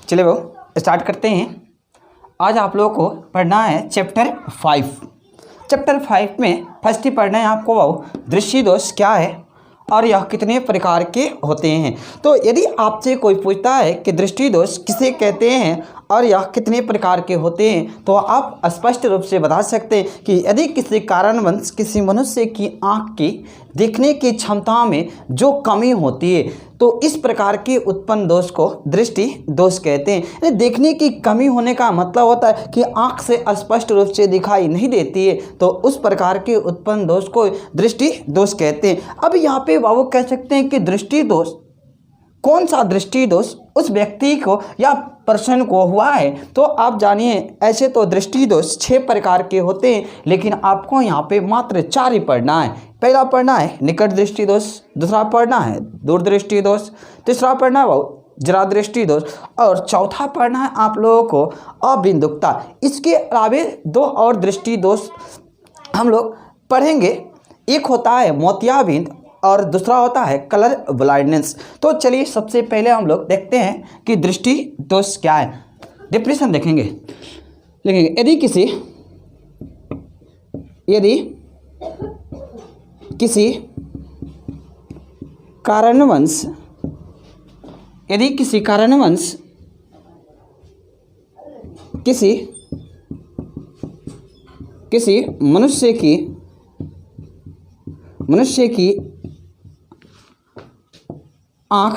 चलिए वो स्टार्ट करते हैं। आज आप लोगों को पढ़ना है चैप्टर 5। चैप्टर 5 में फर्स्ट ही पढ़ना है आपको वो दृष्टि दोष क्या है और यह कितने प्रकार के होते हैं। तो यदि आपसे कोई पूछता है कि दृष्टि दोष किसे कहते हैं और यह कितने प्रकार के होते हैं, तो आप स्पष्ट रूप से बता सकते हैं कि यदि किसी कारणवश किसी मनुष्य की आँख की देखने की क्षमता में जो कमी होती है, तो इस प्रकार के उत्पन्न दोष को दृष्टि दोष कहते हैं। देखने की कमी होने का मतलब होता है कि आँख से स्पष्ट रूप से दिखाई नहीं देती है, तो उस प्रकार के उत्पन्न दोष को दृष्टि दोष कहते हैं। अब यहाँ पे बाबू कह सकते हैं कि दृष्टि दोष, कौन सा दृष्टि दोष उस व्यक्ति को या पर्सन को हुआ है, तो आप जानिए ऐसे तो दृष्टि दोष 6 प्रकार के होते हैं, लेकिन आपको यहाँ पे मात्र 4 ही पढ़ना है। पहला पढ़ना है निकट दृष्टि दोष, दूसरा पढ़ना है दूर दृष्टि दोष, तीसरा पढ़ना है जरा दृष्टि दोष और चौथा पढ़ना है आप लोगों को अबिंदुकता। इसके अलावे 2 और दृष्टि दोष हम लोग पढ़ेंगे। एक होता है मोतियाबिंद और दूसरा होता है कलर ब्लाइंडनेस। तो चलिए सबसे पहले हम लोग देखते हैं कि दृष्टि दोष क्या है। डिप्रेशन देखेंगे, लेकिन यदि किसी कारणवश किसी मनुष्य की आँख,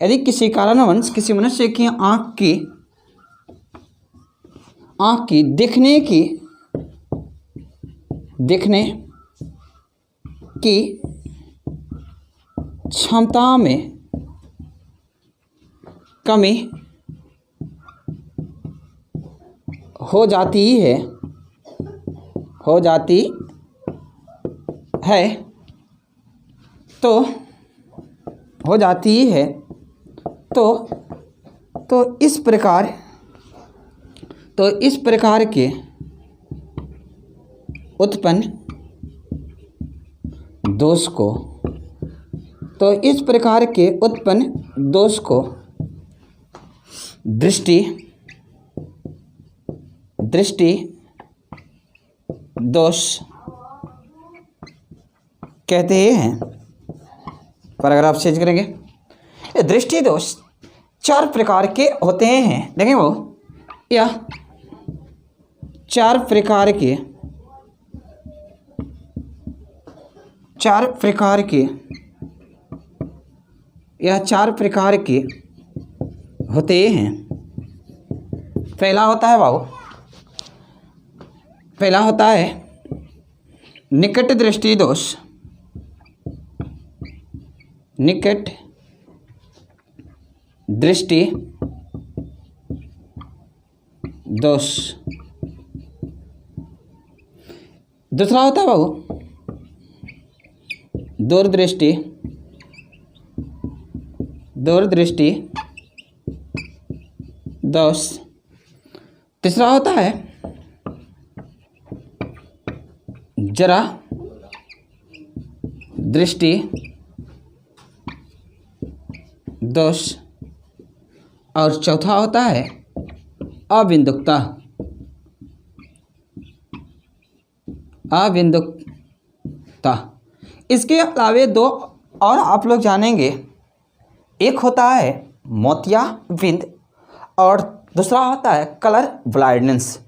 यदि किसी कारणवश किसी मनुष्य की आँख की देखने की क्षमता में कमी हो जाती है तो इस प्रकार के उत्पन्न दोष को दृष्टि दोष कहते हैं। पैराग्राफ चेंज करेंगे। ये दृष्टि दोष 4 प्रकार के होते हैं। देखें वो यह 4 प्रकार के होते हैं। पहला होता है निकट दृष्टि दोष। निकट दृष्टि दोष। दूसरा होता है दूर दृष्टि दोष। तीसरा होता है जरा दृष्टि दोष और चौथा होता है अबिंदुकता। इसके अलावे 2 और आप लोग जानेंगे। एक होता है मोतियाबिंद और दूसरा होता है कलर ब्लाइंडनेस।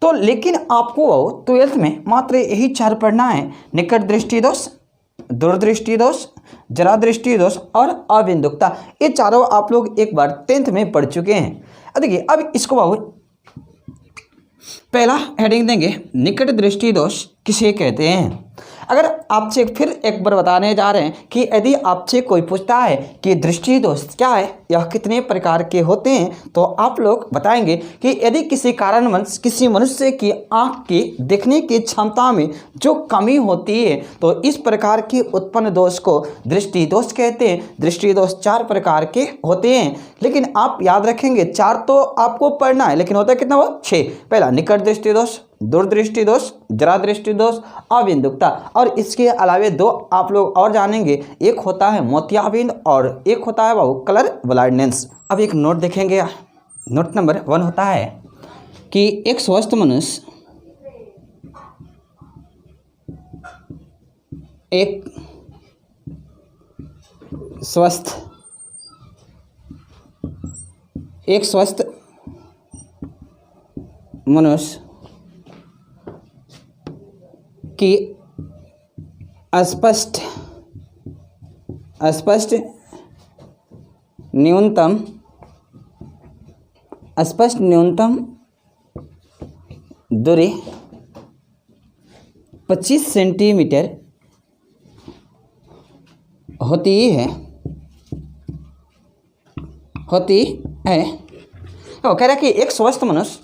तो लेकिन आपको 12th में मात्र यही 4 पढ़ना है। निकट दृष्टि दोष, दूरदृष्टि दोष, जरा दृष्टि दोष और अबिंदुकता। ये चारों आप लोग एक बार 10th में पढ़ चुके हैं। देखिए अब इसको बाबू पहला हेडिंग देंगे, निकट दृष्टि दोष किसे कहते हैं। अगर आपसे फिर एक बार बताने जा रहे हैं कि यदि आपसे कोई पूछता है कि दृष्टि दोष क्या है, यह कितने प्रकार के होते हैं, तो आप लोग बताएंगे कि यदि किसी कारणवश किसी मनुष्य की आँख की देखने की क्षमता में जो कमी होती है, तो इस प्रकार के उत्पन्न दोष को दृष्टि दोष कहते हैं। दृष्टि दोष 4 प्रकार के होते हैं, लेकिन आप याद रखेंगे 4 तो आपको पढ़ना है, लेकिन होता है कितना वो 6। पहला निकट दृष्टि दोष, दूरदृष्टि दोष, जरा दृष्टि दोष, अबिंदुकता। और इसके अलावे दो आप लोग और जानेंगे, एक होता है मोतियाबिंद और एक होता है बाबू कलर ब्लाइंडनेस। अब एक नोट देखेंगे, नोट नंबर 1 होता है कि एक स्वस्थ मनुष्य एक स्वस्थ मनुष्य की स्पष्ट न्यूनतम दूरी 25 सेंटीमीटर होती है। तो कह रहा है कि एक स्वस्थ मनुष्य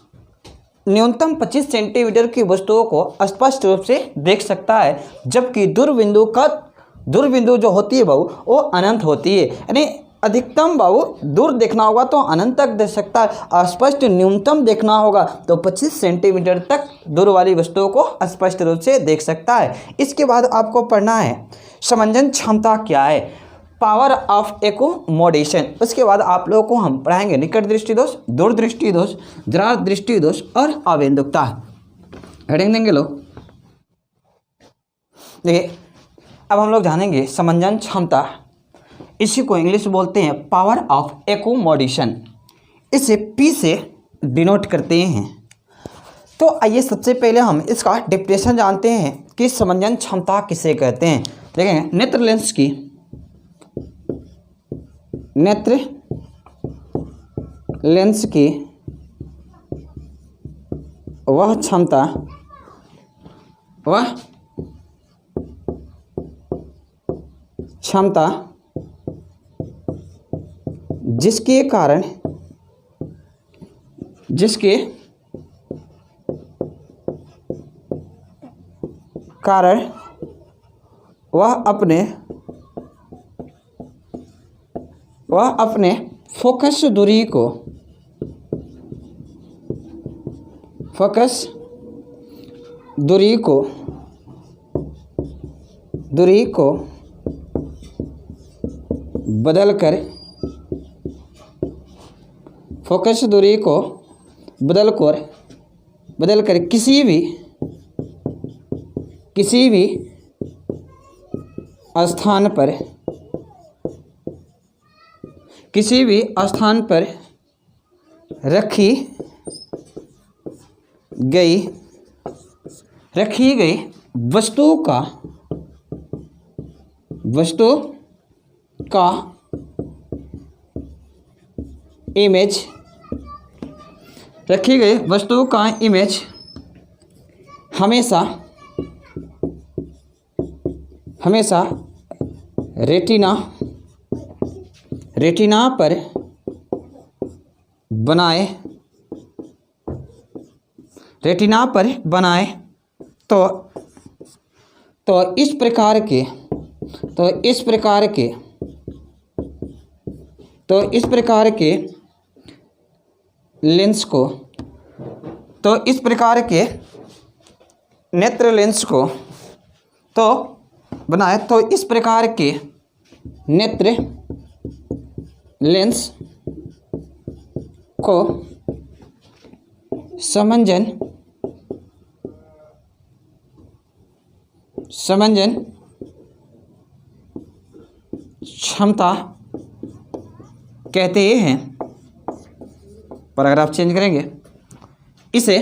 न्यूनतम 25 सेंटीमीटर की वस्तुओं को स्पष्ट रूप से देख सकता है, जबकि दूरबिंदु जो होती है बाबू वो अनंत होती है। यानी अधिकतम बाबू दूर देखना होगा तो अनंत तक देख सकता है, स्पष्ट न्यूनतम देखना होगा तो 25 सेंटीमीटर तक दूर वाली वस्तुओं को स्पष्ट रूप से देख सकता है। इसके बाद आपको पढ़ना है समंजन क्षमता क्या है, पावर ऑफ एकोमोडेशन। उसके बाद आप लोगों को हम पढ़ाएंगे निकट दृष्टि दोष, दूरदृष्टि दोष, जरा दृष्टि दोष और अबिंदुकता। हेडिंग देंगे लोग। देखिए अब हम लोग जानेंगे समंजन क्षमता, इसी को इंग्लिश बोलते हैं पावर ऑफ एकोमोडेशन। इसे P से डिनोट करते हैं। तो आइए सबसे पहले हम इसका डेफिनेशन जानते हैं कि समंजन क्षमता किसे कहते हैं। देखें नेत्र लेंस की वह क्षमता जिसके कारण वह अपने फोकस दूरी को बदलकर किसी भी स्थान पर रखी गई वस्तु का इमेज हमेशा रेटिना पर बनाए तो इस प्रकार के लेंस को नेत्र लेंस को तो बनाए तो इस प्रकार के नेत्र लेंस को समंजन क्षमता कहते हैं। पैराग्राफ चेंज करेंगे, इसे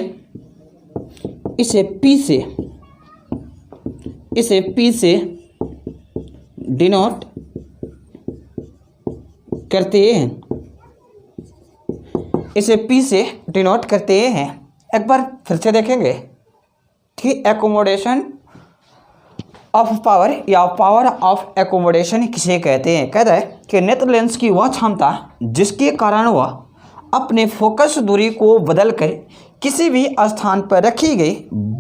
P से डिनोट करते हैं। एक बार फिर से देखेंगे कि एकोमोडेशन ऑफ पावर या पावर ऑफ एकोमोडेशन किसे कहते हैं। कहता है कि नेत्र लेंस की वह क्षमता जिसके कारण वह अपने फोकस दूरी को बदलकर किसी भी स्थान पर रखी गई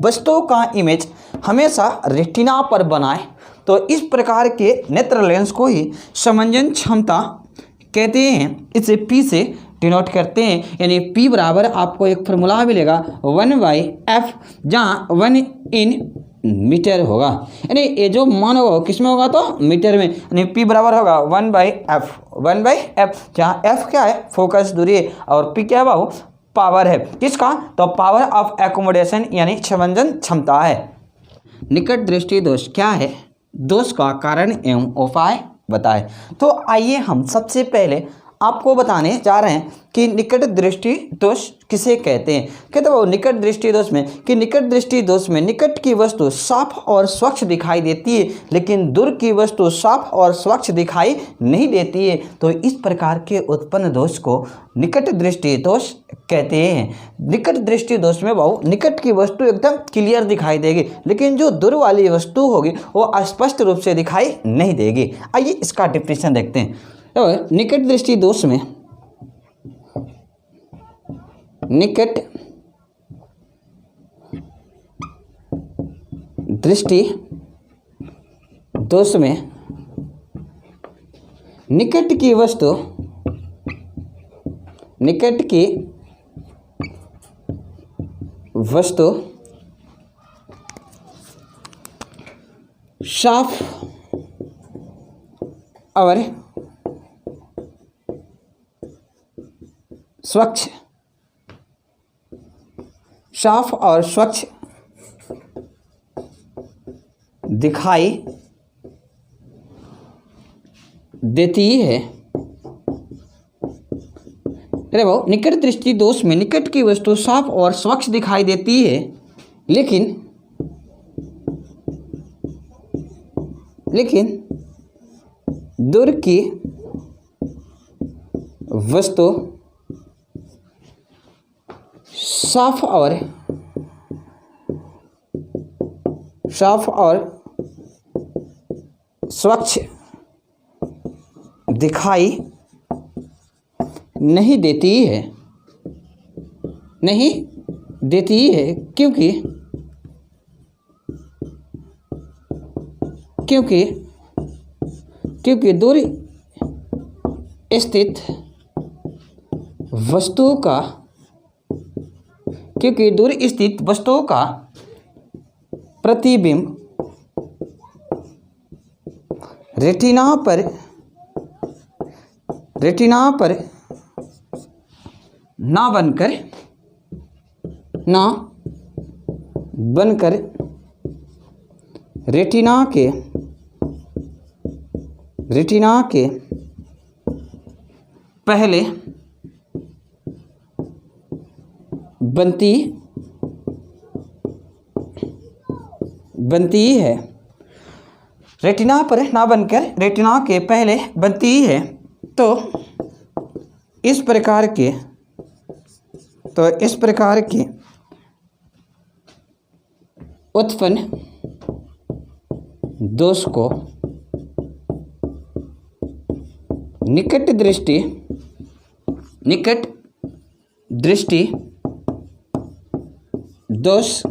वस्तुओं का इमेज हमेशा रेटिना पर बनाए तो इस प्रकार के नेत्र लेंस को ही समंजन क्षमता कहते हैं। इसे P से डिनोट करते हैं, यानी P बराबर आपको एक फॉर्मूला मिलेगा 1/f, जहाँ 1 इन मीटर होगा, यानी ये जो मान होगा किस में होगा तो मीटर में, यानी P बराबर होगा 1/f, जहाँ f क्या है फोकस दूरी है और P क्या है बाबू पावर है, किसका तो पावर ऑफ एकोमोडेशन यानी समंजन क्षमता है। निकट दृष्टि दोष क्या है, दोष का कारण एवं उपाय बताएं। तो आइए हम सबसे पहले आपको बताने जा रहे हैं कि निकट दृष्टि दोष किसे कहते हैं। कहते वो निकट दृष्टि दोष में कि निकट दृष्टि दोष में निकट की वस्तु साफ और स्वच्छ दिखाई देती है, लेकिन दूर की वस्तु साफ और स्वच्छ दिखाई नहीं देती है। तो इस प्रकार के उत्पन्न दोष को निकट दृष्टि दोष कहते हैं। निकट दृष्टि दोष में बहु निकट की वस्तु एकदम क्लियर दिखाई देगी, लेकिन जो दूर वाली वस्तु होगी वो अस्पष्ट रूप से दिखाई नहीं देगी। आइए इसका डिफिनेशन देखते हैं। तो निकट दृष्टि दोष में निकट दृष्टि दोष में निकट की वस्तु साफ और स्वच्छ दिखाई देती है। अरे भाऊ निकट दृष्टि दोष में निकट की वस्तु साफ और स्वच्छ दिखाई देती है, लेकिन दूर की वस्तु साफ और स्वच्छ दिखाई नहीं देती है, क्योंकि दूर स्थित वस्तुओं का प्रतिबिंब रेटिना पर ना बनकर रेटिना के पहले बनती है। रेटिना पर ना बनकर रेटिना के पहले बनती है। तो इस प्रकार के उत्पन्न दोष को निकट दृष्टि दोष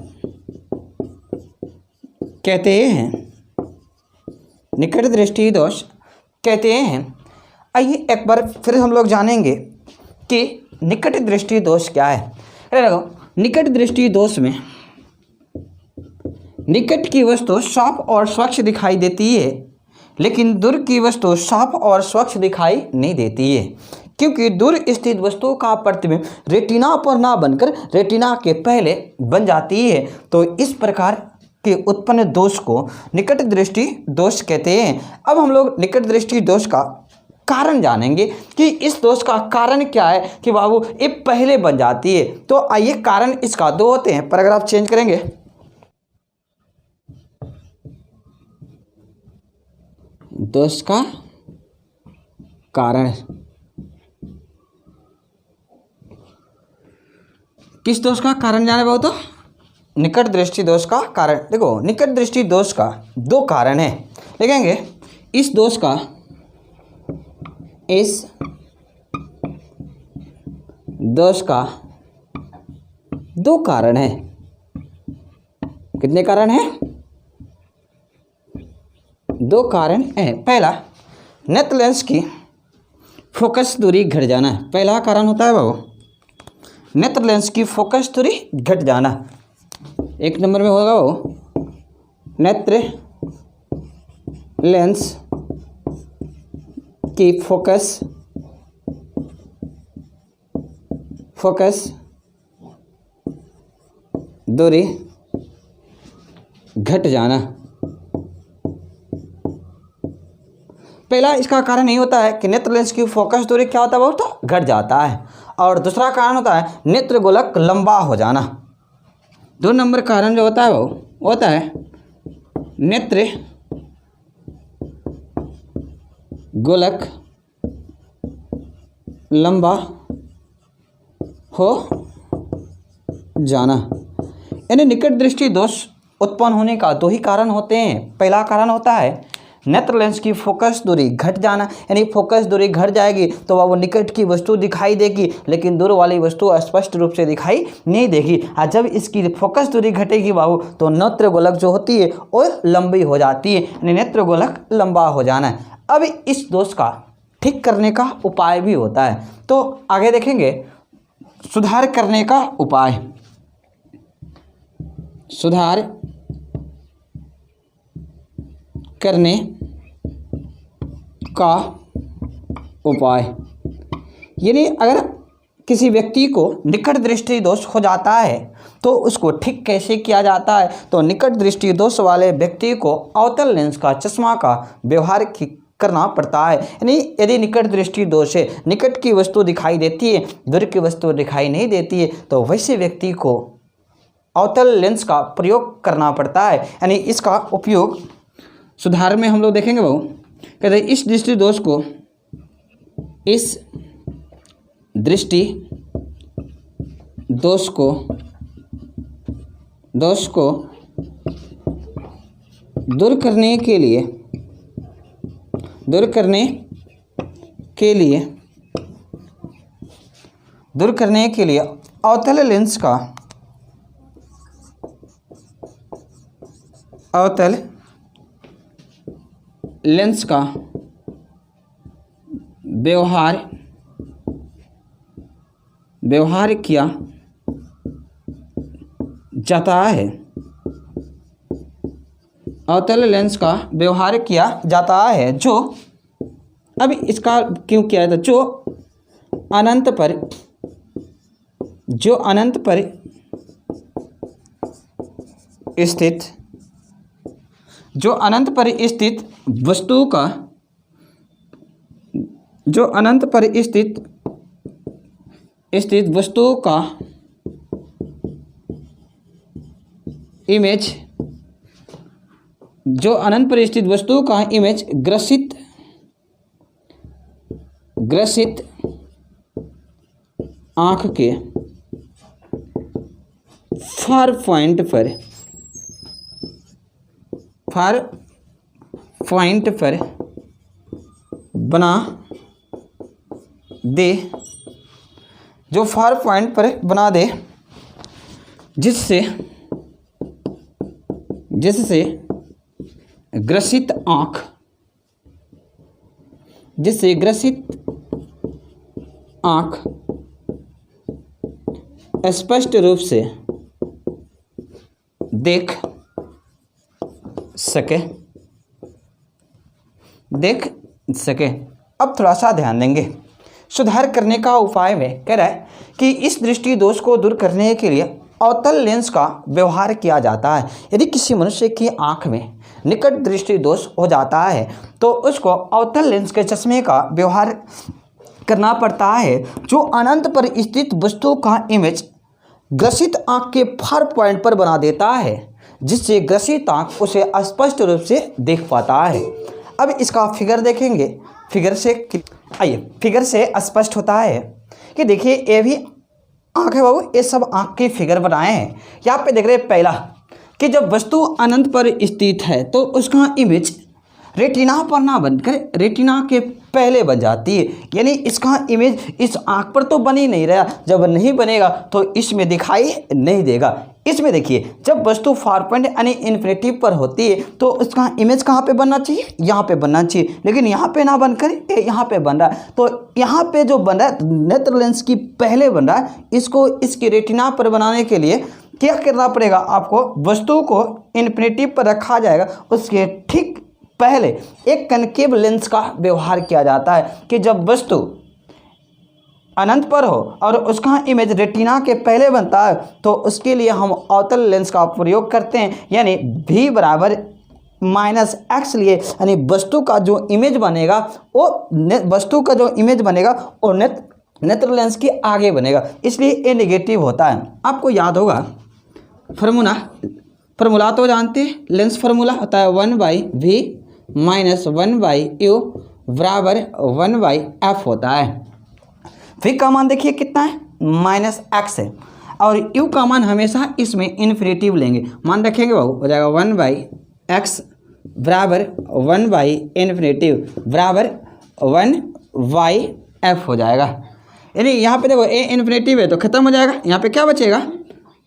कहते हैं। निकट दृष्टि दोष कहते हैं। आइए एक बार फिर हम लोग जानेंगे कि निकट दृष्टि दोष क्या है। अरे देखो निकट दृष्टि दोष में निकट की वस्तु साफ और स्वच्छ दिखाई देती है, लेकिन दूर की वस्तु साफ और स्वच्छ दिखाई नहीं देती है, क्योंकि दूर स्थित वस्तुओं का प्रतिबिंब रेटिना पर ना बनकर रेटिना के पहले बन जाती है। तो इस प्रकार के उत्पन्न दोष को निकट दृष्टि दोष कहते हैं। अब हम लोग निकट दृष्टि दोष का कारण जानेंगे कि इस दोष का कारण क्या है कि बाबू ये पहले बन जाती है। तो आइए कारण इसका दो होते हैं, पैराग्राफ चेंज करेंगे। दोष का कारण, किस दोष का कारण जाने बहु तो निकट दृष्टि दोष का कारण। देखो निकट दृष्टि दोष का दो कारण है, देखेंगे इस दोष का दो कारण है। कितने कारण हैं? दो कारण है। पहला नेत्र लेंस की फोकस दूरी घट जाना। पहला कारण होता है बाबू नेत्र लेंस की फोकस दूरी घट जाना। एक नंबर में होगा वो नेत्र लेंस की फोकस दूरी घट जाना। पहला इसका कारण ये होता है कि नेत्र लेंस की फोकस दूरी क्या होता है वो तो घट जाता है। और दूसरा कारण होता है नेत्र गोलक लंबा हो जाना। 2 नंबर कारण जो होता है वो होता है नेत्र गोलक लंबा हो जाना। यानी निकट दृष्टि दोष उत्पन्न होने का 2 ही कारण होते हैं। पहला कारण होता है नेत्र लेंस की फोकस दूरी घट जाना, यानी फोकस दूरी घट जाएगी तो वो निकट की वस्तु दिखाई देगी लेकिन दूर वाली वस्तु स्पष्ट रूप से दिखाई नहीं देगी। और जब इसकी फोकस दूरी घटेगी बाबू तो नेत्र गोलक जो होती है वो लंबी हो जाती है, यानी नेत्र गोलक लंबा हो जाना है। अब इस दोष का ठीक करने का उपाय भी होता है, तो आगे देखेंगे सुधार करने का उपाय। सुधार करने का उपाय, यानी अगर किसी व्यक्ति को निकट दृष्टि दोष हो जाता है तो उसको ठीक कैसे किया जाता है। तो निकट दृष्टि दोष वाले व्यक्ति को अवतल लेंस का चश्मा का व्यवहार करना पड़ता है। यानी यदि निकट दृष्टि दोष है, निकट की वस्तु दिखाई देती है, दूर की वस्तु दिखाई नहीं देती है, तो वैसे व्यक्ति को अवतल लेंस का प्रयोग करना पड़ता है। यानी इसका उपयोग सुधार में हम लोग देखेंगे बाबू। कहते हैं इस दृष्टि दोष को दूर करने के लिए अवतल लेंस का व्यवहार किया जाता है। अवतल लेंस का व्यवहार किया जाता है जो अब इसका क्यों किया जाता है, जो अनंत पर स्थित वस्तु का इमेज ग्रसित आँख के फार पॉइंट पर बना दे, जो फार पॉइंट पर बना दे, जिससे ग्रसित आँख स्पष्ट रूप से देख सके। अब थोड़ा सा ध्यान देंगे। सुधार करने का उपाय में कह रहा है कि इस दृष्टि दोष को दूर करने के लिए अवतल लेंस का व्यवहार किया जाता है। यदि किसी मनुष्य की आंख में निकट दृष्टि दोष हो जाता है तो उसको अवतल लेंस के चश्मे का व्यवहार करना पड़ता है, जो अनंत पर स्थित वस्तु का इमेज ग्रसित आंख के फार पॉइंट पर बना देता है, जिससे ग्रसित आंख उसे स्पष्ट रूप से देख पाता है। अब इसका फिगर देखेंगे। फिगर से स्पष्ट होता है कि देखिए ये भी आँख है बाबू, ये सब आँख के फिगर बनाए हैं। यहाँ पे देख रहे हैं पहला कि जब वस्तु अनंत पर स्थित है तो उसका इमेज रेटिना पर ना बनकर रेटिना के पहले बन जाती है, यानी इसका इमेज इस आँख पर तो बन ही नहीं रहा। जब नहीं बनेगा तो इसमें दिखाई नहीं देगा। इसमें देखिए जब वस्तु फार पॉइंट यानी इन्फिनिटी पर होती है तो उसका इमेज कहाँ पे बनना चाहिए, यहाँ पे बनना चाहिए, लेकिन यहाँ पे ना बनकर ये यहाँ पे बन रहा है। तो यहाँ पे जो बन रहा है नेत्र लेंस की पहले बन रहा है, इसको इसकी रेटिना पर बनाने के लिए क्या करना पड़ेगा आपको, वस्तु को इन्फिनिटी पर रखा जाएगा, उसके ठीक पहले एक कनकेव लेंस का व्यवहार किया जाता है कि जब वस्तु अनंत पर हो और उसका इमेज रेटिना के पहले बनता है तो उसके लिए हम अवतल लेंस का प्रयोग करते हैं, यानी v बराबर -x लिए, यानी वस्तु का जो इमेज बनेगा वो नेत्र लेंस के आगे बनेगा, इसलिए ये नेगेटिव होता है। आपको याद होगा फार्मूला तो जानते हैं, लेंस फार्मूला होता है 1/v - 1/u बराबर 1/f होता है। v का मान देखिए कितना है, -x है, और u का मान हमेशा इसमें इन्फिनिटिव लेंगे, मान रखेंगे बाबू, हो जाएगा 1/x बराबर 1/इन्फिनिटिव बराबर 1/f हो जाएगा। यानी यहाँ पे देखो a इन्फिनिटिव है तो खत्म हो जाएगा, यहाँ पे क्या बचेगा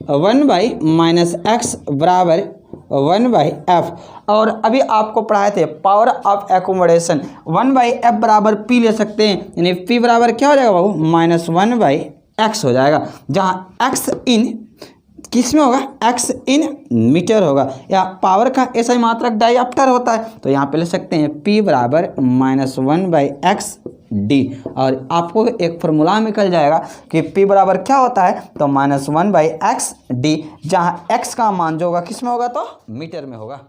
1/-x बराबर 1/f। और अभी आपको पढ़ाए थे पावर ऑफ एकोमोडेशन, 1/f बराबर p ले सकते हैं, यानी p बराबर क्या हो जाएगा बाबू -1/x हो जाएगा, जहाँ x इन किस में होगा, x इन मीटर होगा, या पावर का ऐसा ही मात्रक डायऑप्टर होता है, तो यहाँ पे ले सकते हैं p बराबर -1/x d। और आपको एक फार्मूला निकल जाएगा कि p बराबर क्या होता है, तो -1/x d, जहाँ x का मान जो होगा किस में होगा, तो मीटर में होगा।